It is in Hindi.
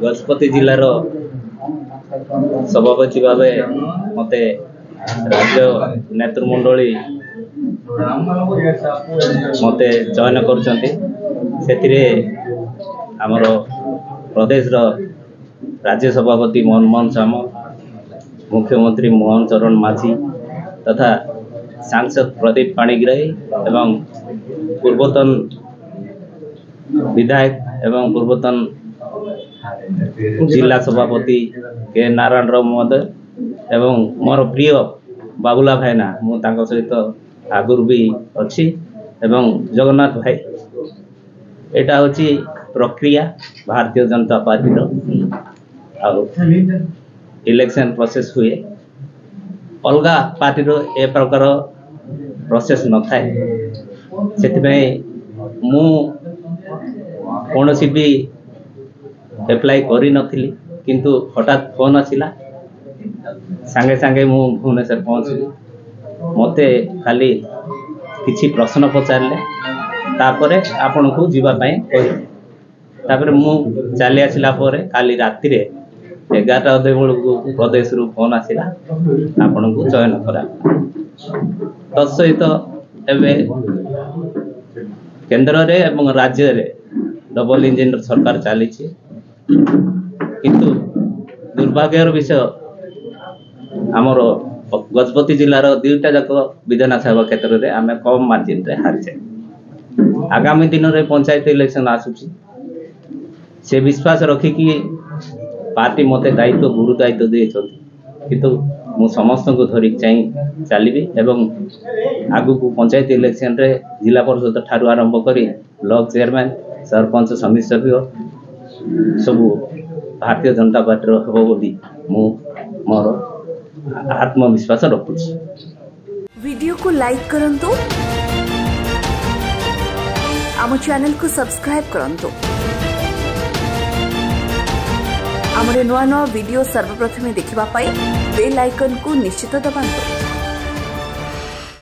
गजपति जिलार सभापति भाव मते राज्य नेतृमंडली मते चयन कर आमर प्रदेश राज्य सभापति मनमोहन सामल, मुख्यमंत्री मोहन चरण माझी तथा सांसद प्रदीप पाणिग्राही एवं पूर्वतन विधायक एवं पूर्वतन जिला सभापति के नारायण राव महोदय एवं मोर प्रिय बाबुला भाईना मु सहित आगुर भी अच्छी एवं जगन्नाथ भाई एटा होची प्रक्रिया Bharatiya Janata party election process हुए अलगा पार्टी ए प्रकार प्रोसेस न थाए से मु कौन भी एप्लाई करी नथिली किंतु हठात फोन आसिला सांगे सांगे मु भुवनेश्वर पहुँचली मते खाली किछि प्रश्न पचारे तापरे आपण को जीवाई तापर मु चली आसला काली राति 11 बेलू प्रदेश रु फोन आसला आपण को चयन करा तत्सहित एवं केंद्र रे एवं राज्य रे डबल इंजिन सरकार चली किंतु दुर्भाग्यर विषय आमर गजपति जिलार 2टा जाक विधानसभा क्षेत्र में आम कम मार्जिन रे हारिचे। आगामी दिन में पंचायत इलेक्शन आसुची से विश्वास रखिकी पार्टी मते दायित्व गुरु दायित्व दे किंतु मु समस्त को धरिक चाहिए चलिबी एवं आगु को पंचायत इलेक्शन रे जिला परिषद ठारू आरंभ करी ब्लॉक चेयरमैन सरपंच समिति सभ्य सब भारतीय जनता पार्टी हेबो बोली मु मोर आत्मविश्वास रखुछी। वीडियो को लाइक करंतु, आम चैनल को सब्सक्राइब करंतु, आमरे नुआ नुआ वीडियो सर्वप्रथमे देखिबा पाई बेल आइकन को निश्चित दबाନ୍ତୁ।